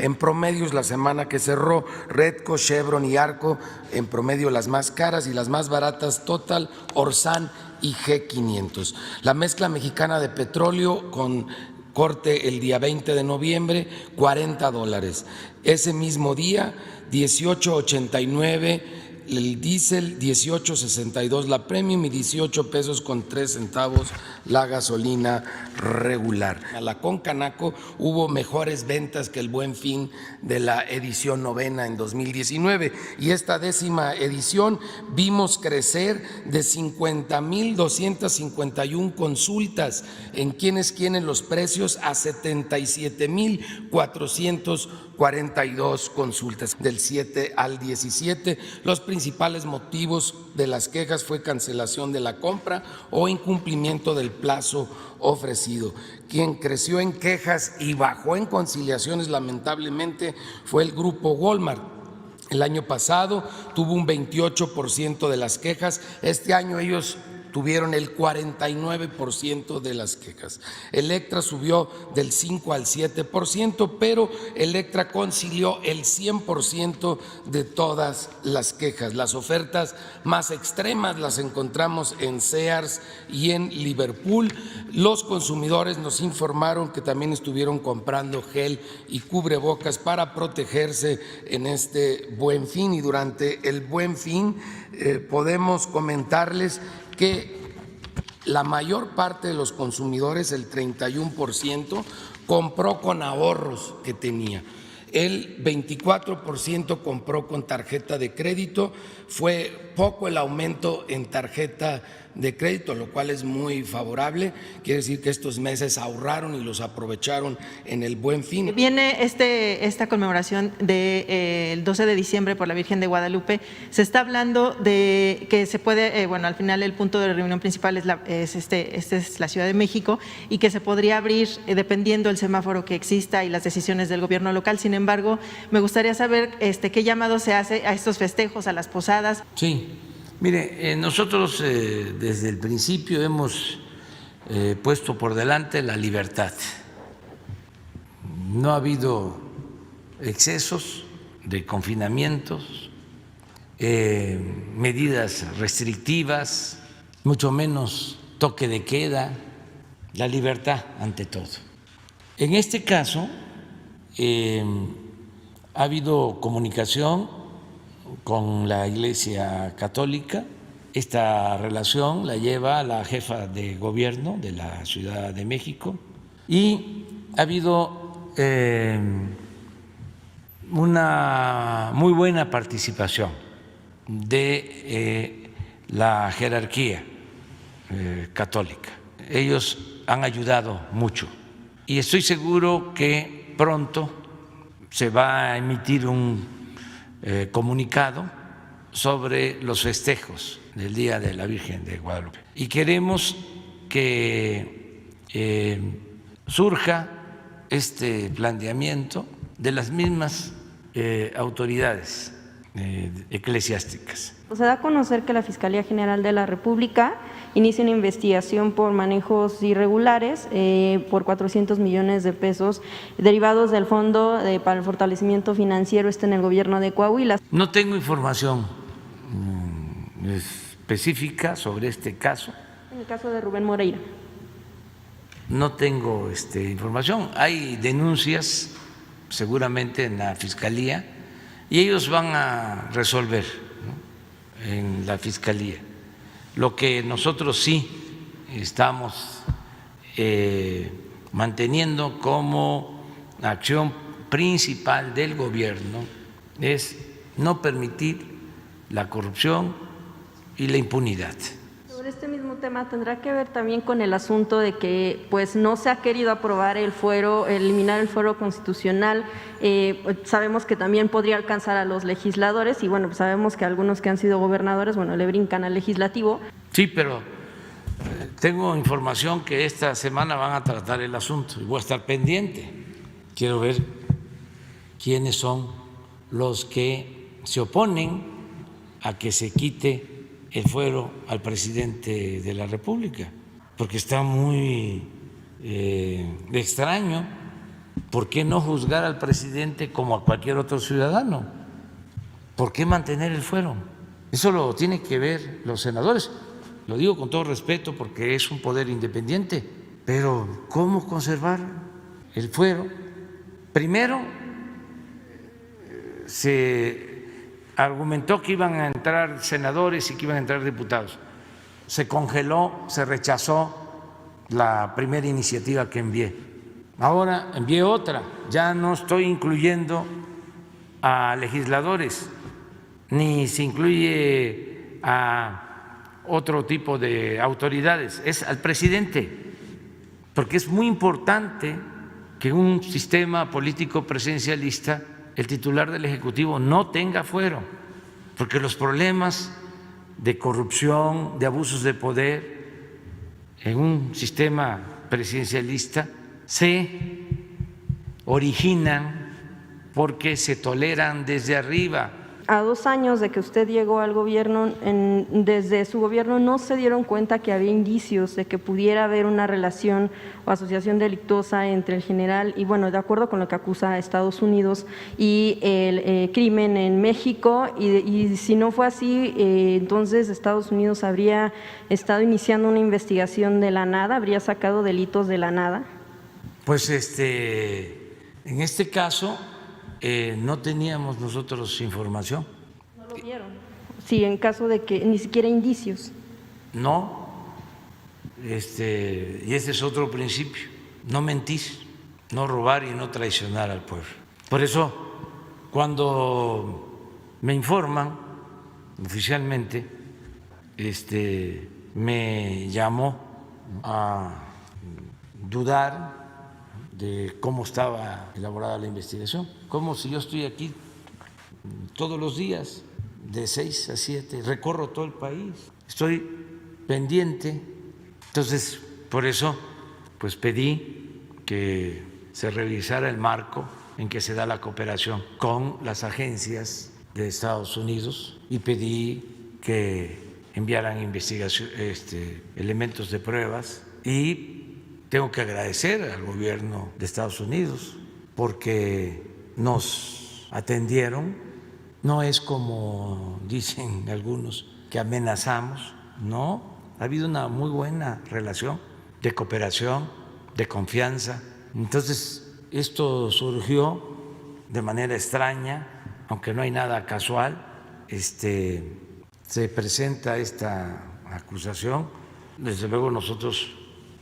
En promedios, la semana que cerró, Redco, Chevron y Arco, en promedio las más caras, y las más baratas Total, Orsan y G500. La mezcla mexicana de petróleo con corte el día 20 de noviembre, $40. Ese mismo día, 18.89 el diésel, 18.62 la premium y 18 pesos con 3 centavos la gasolina regular. A la Concanaco hubo mejores ventas que el Buen Fin de la edición 9ª en 2019, y esta 10ª edición vimos crecer de 50,251 consultas en quienes quieren los precios a 77,442 consultas. Del 7 al 17, los principales motivos de las quejas fue cancelación de la compra o incumplimiento del plazo ofrecido. Quien creció en quejas y bajó en conciliaciones, lamentablemente, fue el grupo Walmart. El año pasado tuvo un 28% de las quejas, este año ellos tuvieron el 49% de las quejas. Electra subió del 5 al 7%, pero Electra concilió el 100% de todas las quejas. Las ofertas más extremas las encontramos en Sears y en Liverpool. Los consumidores nos informaron que también estuvieron comprando gel y cubrebocas para protegerse en este Buen Fin, y durante el Buen Fin podemos comentarles que la mayor parte de los consumidores, el 31%, compró con ahorros que tenía. El 24% compró con tarjeta de crédito. Fue poco el aumento en tarjeta de crédito, lo cual es muy favorable. Quiere decir que estos meses ahorraron y los aprovecharon en el Buen Fin. Viene esta conmemoración del 12 de diciembre por la Virgen de Guadalupe. Se está hablando de que se puede, bueno, al final el punto de reunión principal es la Ciudad de México, y que se podría abrir dependiendo del semáforo que exista y las decisiones del gobierno local. Sin embargo, me gustaría saber qué llamado se hace a estos festejos, a las posadas. Sí. Mire, nosotros desde el principio hemos puesto por delante la libertad. No ha habido excesos de confinamientos, medidas restrictivas, mucho menos toque de queda, la libertad ante todo. En este caso, ha habido comunicación con la Iglesia Católica. Esta relación la lleva la jefa de gobierno de la Ciudad de México, y ha habido una muy buena participación de la jerarquía católica. Ellos han ayudado mucho, y estoy seguro que pronto se va a emitir un comunicado sobre los festejos del Día de la Virgen de Guadalupe, y queremos que surja este planteamiento de las mismas autoridades eclesiásticas. Se da a conocer que la Fiscalía General de la República inicia una investigación por manejos irregulares por 400 millones de pesos derivados del Fondo para el Fortalecimiento Financiero en el gobierno de Coahuila. No tengo información específica sobre este caso. En el caso de Rubén Moreira. No tengo información. Hay denuncias seguramente en la Fiscalía, y ellos van a resolver, ¿no?, en la Fiscalía. Lo que nosotros sí estamos manteniendo como acción principal del gobierno es no permitir la corrupción y la impunidad. Sobre este mismo tema, ¿tendrá que ver también con el asunto de que pues no se ha querido aprobar el fuero, eliminar el fuero constitucional? Sabemos que también podría alcanzar a los legisladores, y bueno, pues sabemos que algunos que han sido gobernadores, bueno, le brincan al legislativo. Sí, pero tengo información que esta semana van a tratar el asunto y voy a estar pendiente. Quiero ver quiénes son los que se oponen a que se quite el fuero al presidente de la República, porque está muy extraño ¿Por qué no juzgar al presidente como a cualquier otro ciudadano? ¿Por qué mantener el fuero? Eso lo tienen que ver los senadores. Lo digo con todo respeto porque es un poder independiente, pero ¿cómo conservar el fuero? Primero, se argumentó que iban a entrar senadores y que iban a entrar diputados. Se congeló, se rechazó la primera iniciativa que envié. Ahora envié otra, ya no estoy incluyendo a legisladores, ni se incluye a otro tipo de autoridades, es al presidente, porque es muy importante que en un sistema político presidencialista el titular del Ejecutivo no tenga fuero, porque los problemas de corrupción, de abusos de poder en un sistema presidencialista se originan porque se toleran desde arriba. A 2 años de que usted llegó al gobierno, desde su gobierno no se dieron cuenta que había indicios de que pudiera haber una relación o asociación delictuosa entre el general y, bueno, de acuerdo con lo que acusa a Estados Unidos y el crimen en México, y si no fue así, entonces Estados Unidos habría estado iniciando una investigación de la nada, habría sacado delitos de la nada. Pues en este caso no teníamos nosotros información. ¿No lo vieron? Sí, en caso de que ni siquiera indicios. No, y ese es otro principio, no mentir, no robar y no traicionar al pueblo. Por eso, cuando me informan oficialmente, me llamó a dudar de cómo estaba elaborada la investigación, como si yo estoy aquí todos los días de 6 a 7, recorro todo el país, estoy pendiente. Entonces, por eso, pues pedí que se revisara el marco en que se da la cooperación con las agencias de Estados Unidos y pedí que enviaran investigación, elementos de pruebas, y tengo que agradecer al gobierno de Estados Unidos porque nos atendieron. No es como dicen algunos que amenazamos, no, ha habido una muy buena relación de cooperación, de confianza. Entonces, esto surgió de manera extraña, aunque no hay nada casual. Se presenta esta acusación. Desde luego nosotros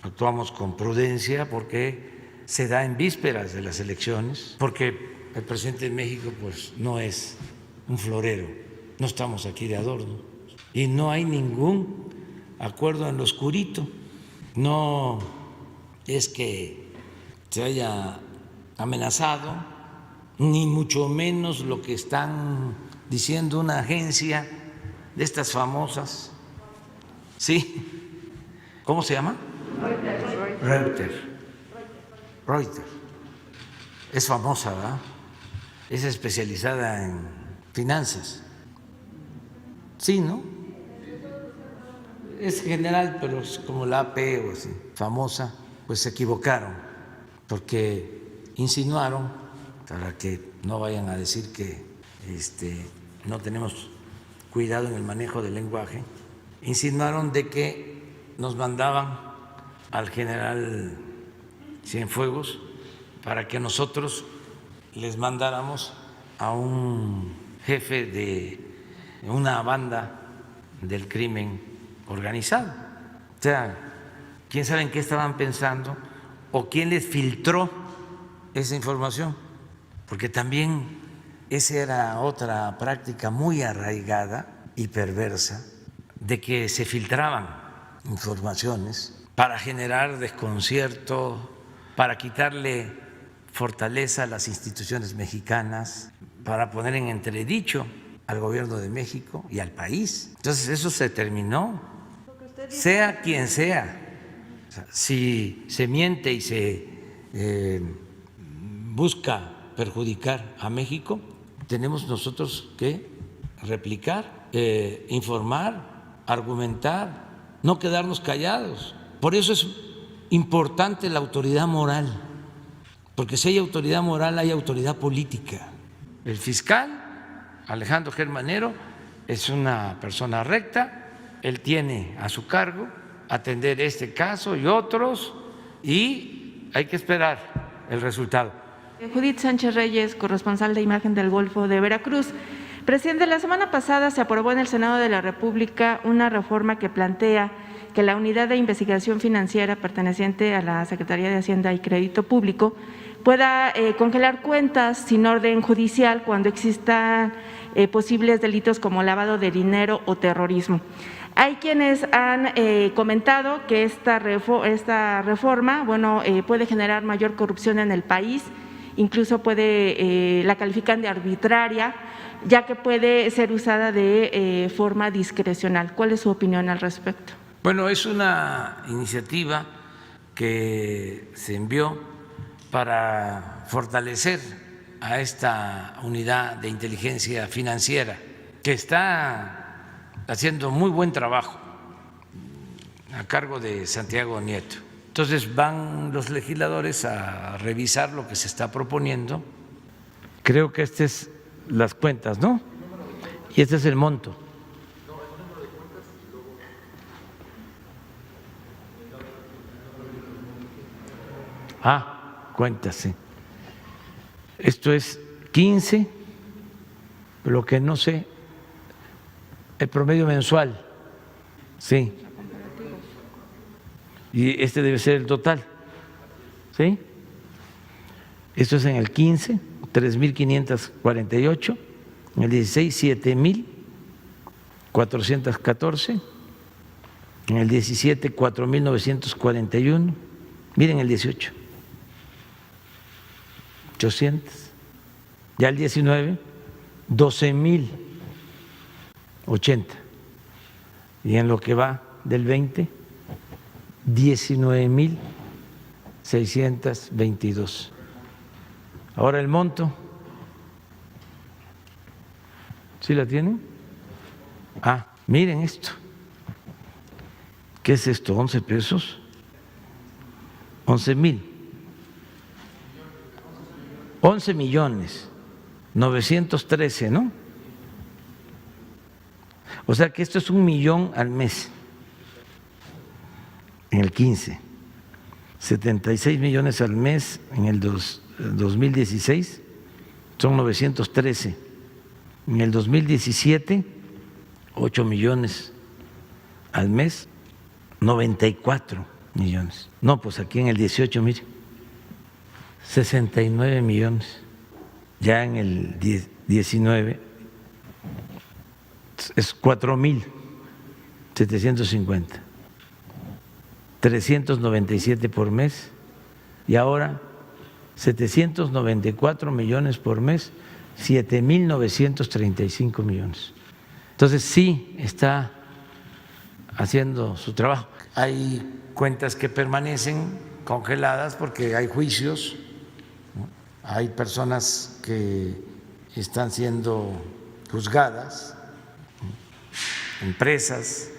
actuamos con prudencia porque se da en vísperas de las elecciones, porque el presidente de México pues no es un florero, no estamos aquí de adorno y no hay ningún acuerdo en lo oscurito. No es que se haya amenazado, ni mucho menos lo que están diciendo una agencia de estas famosas. Sí, ¿cómo se llama? Reuters. Es famosa, ¿verdad? Es especializada en finanzas. Sí, ¿no? Es general, pero es como la AP o así, famosa. Pues se equivocaron porque insinuaron, para que no vayan a decir que no tenemos cuidado en el manejo del lenguaje, insinuaron de que nos mandaban al general Cienfuegos para que nosotros les mandáramos a un jefe de una banda del crimen organizado. O sea, quién sabe en qué estaban pensando o quién les filtró esa información, porque también esa era otra práctica muy arraigada y perversa, de que se filtraban informaciones para generar desconcierto, para quitarle fortaleza a las instituciones mexicanas, para poner en entredicho al gobierno de México y al país. Entonces eso se terminó, sea quien sea. O sea, si se miente y se busca perjudicar a México, tenemos nosotros que replicar, informar, argumentar, no quedarnos callados. Por eso es importante la autoridad moral porque si hay autoridad moral, hay autoridad política. El fiscal, Alejandro Germanero, es una persona recta, él tiene a su cargo atender este caso y otros, y hay que esperar el resultado. Judith Sánchez Reyes, corresponsal de Imagen del Golfo de Veracruz. Presidente, la semana pasada se aprobó en el Senado de la República una reforma que plantea que la Unidad de Investigación Financiera perteneciente a la Secretaría de Hacienda y Crédito Público pueda congelar cuentas sin orden judicial cuando existan posibles delitos como lavado de dinero o terrorismo. Hay quienes han comentado que esta reforma, puede generar mayor corrupción en el país, incluso la califican de arbitraria, ya que puede ser usada de forma discrecional. ¿Cuál es su opinión al respecto? Bueno, es una iniciativa que se envió para fortalecer a esta unidad de inteligencia financiera que está haciendo muy buen trabajo a cargo de Santiago Nieto. Entonces van los legisladores a revisar lo que se está proponiendo. Creo que estas es las cuentas, ¿no? Y este es el monto. Cuentas, sí. Esto es 15, lo que no sé, el promedio mensual, sí. Y este debe ser el total, ¿sí? Esto es en el 15, 3.548, en el 16, 7.414, en el 17, 4.941, miren el 18. 800, ya el 19, 12.080, y en lo que va del 20, 19.622. Ahora el monto, ¿sí la tienen? Miren esto, ¿qué es esto? 11 pesos, 11.913.000, ¿no? O sea que esto es 1 millón al mes en el 15, 76 millones al mes en el 2016, son 913. En el 2017, 8 millones al mes, 94 millones. No, pues aquí en el 18, mire, 69 millones. Ya en el 19 es 4.750, 397 por mes, y ahora 794 millones por mes, 7.935 millones. Entonces sí está haciendo su trabajo. Hay cuentas que permanecen congeladas porque hay juicios, ¿no? Hay personas que están siendo juzgadas, ¿no? Empresas,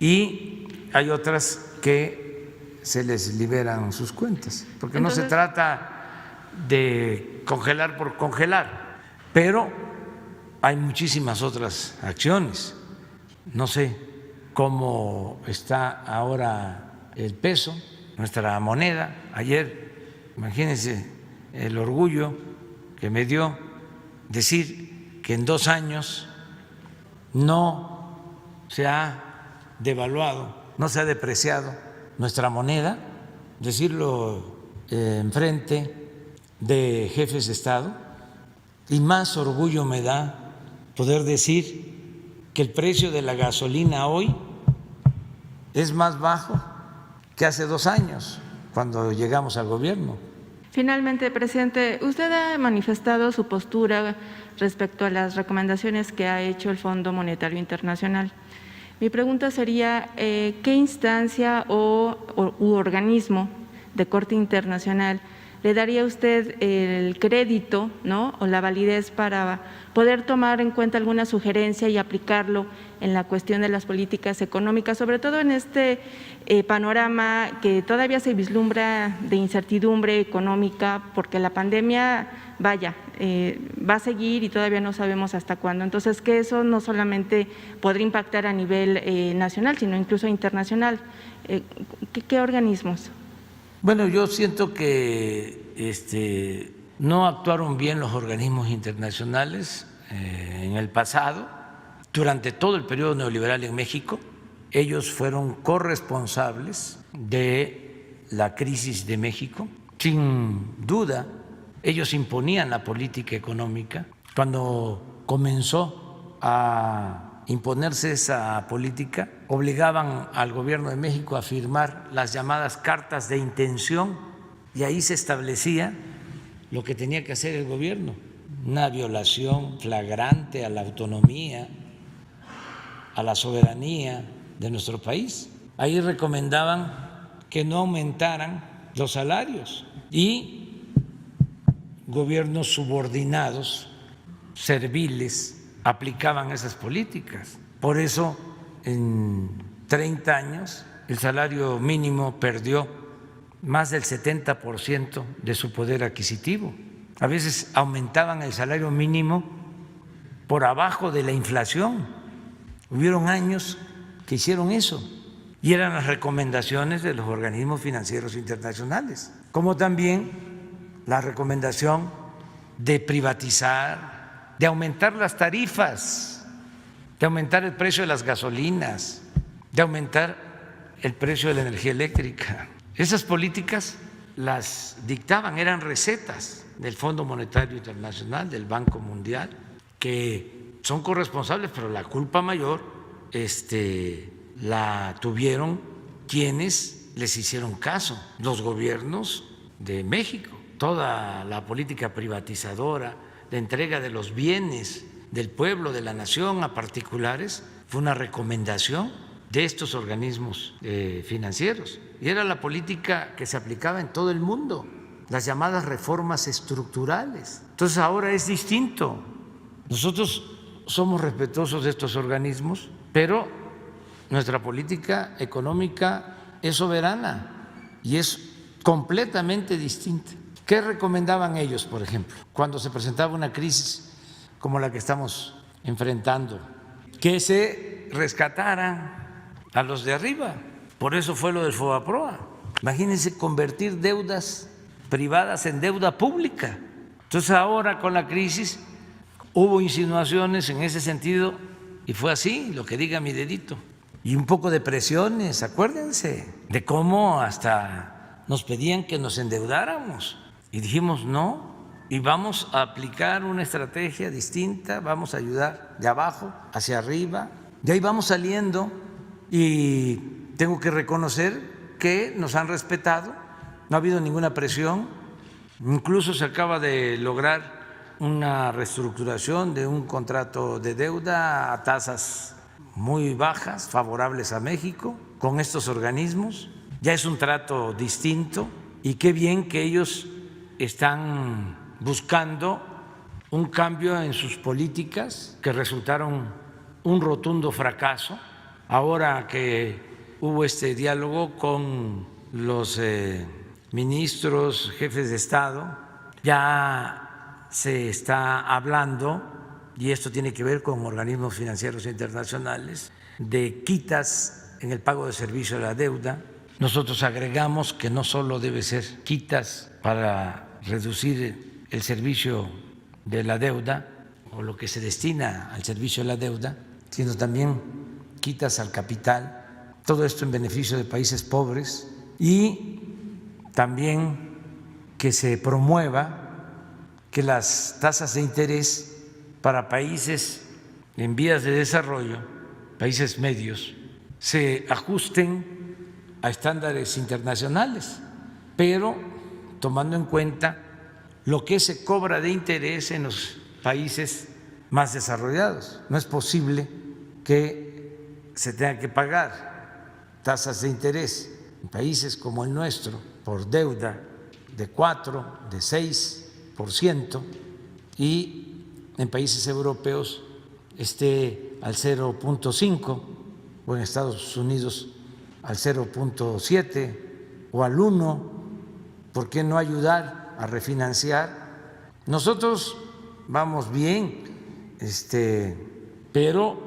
y hay otras que se les liberan sus cuentas, porque entonces, no se trata de congelar por congelar, pero hay muchísimas otras acciones. No sé cómo está ahora el peso, nuestra moneda. Ayer, imagínense el orgullo que me dio decir que en 2 años no se ha devaluado, no se ha depreciado nuestra moneda, decirlo enfrente de jefes de Estado, y más orgullo me da poder decir que el precio de la gasolina hoy es más bajo que hace 2 años, cuando llegamos al gobierno. Finalmente, presidente, usted ha manifestado su postura respecto a las recomendaciones que ha hecho el Fondo Monetario Internacional. Mi pregunta sería, ¿qué instancia u organismo de corte internacional ¿le daría usted el crédito, ¿no?, o la validez para poder tomar en cuenta alguna sugerencia y aplicarlo en la cuestión de las políticas económicas, sobre todo en este panorama que todavía se vislumbra de incertidumbre económica, porque la pandemia, vaya, va a seguir y todavía no sabemos hasta cuándo? Entonces, que eso no solamente podría impactar a nivel nacional, sino incluso internacional. ¿Qué organismos? Bueno, yo siento que no actuaron bien los organismos internacionales en el pasado. Durante todo el periodo neoliberal en México, ellos fueron corresponsables de la crisis de México. Sin duda, ellos imponían la política económica. Cuando comenzó a imponerse esa política, obligaban al gobierno de México a firmar las llamadas cartas de intención, y ahí se establecía lo que tenía que hacer el gobierno: una violación flagrante a la autonomía, a la soberanía de nuestro país. Ahí recomendaban que no aumentaran los salarios, y gobiernos subordinados, serviles, aplicaban esas políticas. Por eso, en 30 años, el salario mínimo perdió más del 70% de su poder adquisitivo. A veces aumentaban el salario mínimo por abajo de la inflación. Hubieron años que hicieron eso, y eran las recomendaciones de los organismos financieros internacionales, como también la recomendación de privatizar, de aumentar las tarifas, de aumentar el precio de las gasolinas, de aumentar el precio de la energía eléctrica. Esas políticas las dictaban, eran recetas del Fondo Monetario Internacional, del Banco Mundial, que son corresponsables, pero la culpa mayor la tuvieron quienes les hicieron caso, los gobiernos de México. Toda la política privatizadora, de entrega de los bienes del pueblo, de la nación, a particulares, fue una recomendación de estos organismos financieros, y era la política que se aplicaba en todo el mundo, las llamadas reformas estructurales. Entonces ahora es distinto. Nosotros somos respetuosos de estos organismos, pero nuestra política económica es soberana y es completamente distinta. ¿Qué recomendaban ellos, por ejemplo, cuando se presentaba una crisis como la que estamos enfrentando? Que se rescataran a los de arriba. Por eso fue lo del FOBAPROA. Imagínense convertir deudas privadas en deuda pública. Entonces ahora, con la crisis, hubo insinuaciones en ese sentido, y fue así, lo que diga mi dedito. Y un poco de presiones, acuérdense, de cómo hasta nos pedían que nos endeudáramos. Y dijimos no, y vamos a aplicar una estrategia distinta, vamos a ayudar de abajo hacia arriba. De ahí vamos saliendo, y tengo que reconocer que nos han respetado, no ha habido ninguna presión. Incluso se acaba de lograr una reestructuración de un contrato de deuda a tasas muy bajas, favorables a México, con estos organismos. Ya es un trato distinto, y qué bien que ellos están buscando un cambio en sus políticas que resultaron un rotundo fracaso. Ahora que hubo este diálogo con los ministros, jefes de Estado, ya se está hablando, y esto tiene que ver con organismos financieros internacionales, de quitas en el pago de servicio de la deuda. Nosotros agregamos que no solo debe ser quitas para reducir el servicio de la deuda o lo que se destina al servicio de la deuda, sino también quitas al capital, todo esto en beneficio de países pobres, y también que se promueva que las tasas de interés para países en vías de desarrollo, países medios, se ajusten a estándares internacionales, pero tomando en cuenta lo que se cobra de interés en los países más desarrollados. No es posible que se tenga que pagar tasas de interés en países como el nuestro por deuda de 4, de 6%, y en países europeos esté al 0.5, o en Estados Unidos al 0.7 o al 1. ¿Por qué no ayudar a refinanciar? Nosotros vamos bien, pero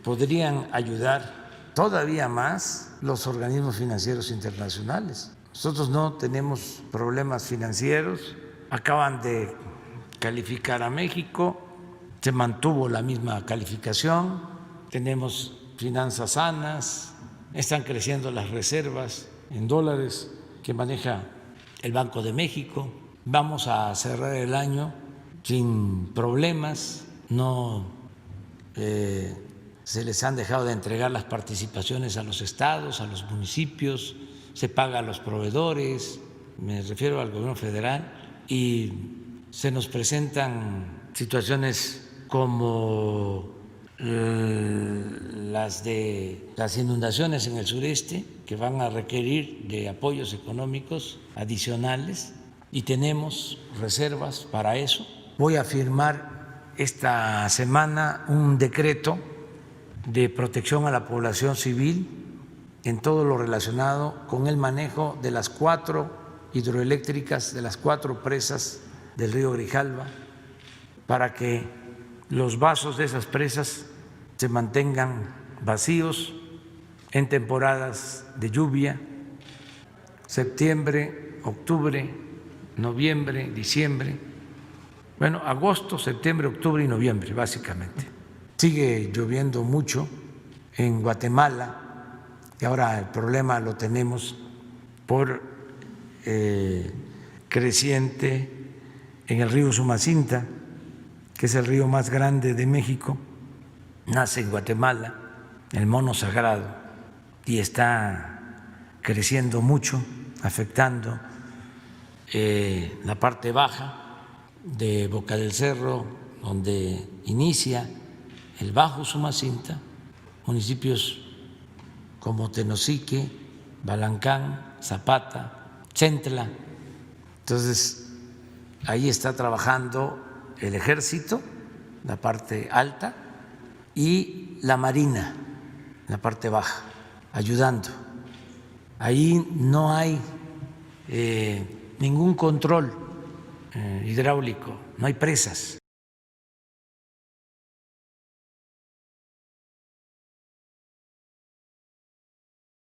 podrían ayudar todavía más los organismos financieros internacionales. Nosotros no tenemos problemas financieros, acaban de calificar a México, se mantuvo la misma calificación, tenemos finanzas sanas, están creciendo las reservas en dólares que maneja el Banco de México. Vamos a cerrar el año sin problemas, no se les han dejado de entregar las participaciones a los estados, a los municipios, se paga a los proveedores, me refiero al gobierno federal, y se nos presentan situaciones como las de las inundaciones en el sureste, que van a requerir de apoyos económicos adicionales, y tenemos reservas para eso. Voy a firmar esta semana un decreto de protección a la población civil en todo lo relacionado con el manejo de las 4 hidroeléctricas, de las 4 presas del río Grijalva, para que los vasos de esas presas se mantengan vacíos en temporadas de lluvia, septiembre, octubre, noviembre, diciembre, bueno, agosto, septiembre, octubre y noviembre, básicamente. Sigue lloviendo mucho en Guatemala, y ahora el problema lo tenemos por creciente en el río Sumacinta, que es el río más grande de México, nace en Guatemala, el mono sagrado, y está creciendo mucho, afectando la parte baja de Boca del Cerro, donde inicia el Bajo Sumacinta, municipios como Tenosique, Balancán, Zapata, Chentla. Entonces, ahí está trabajando el Ejército, la parte alta, y la Marina, la parte baja, ayudando. Ahí no hay ningún control hidráulico, no hay presas.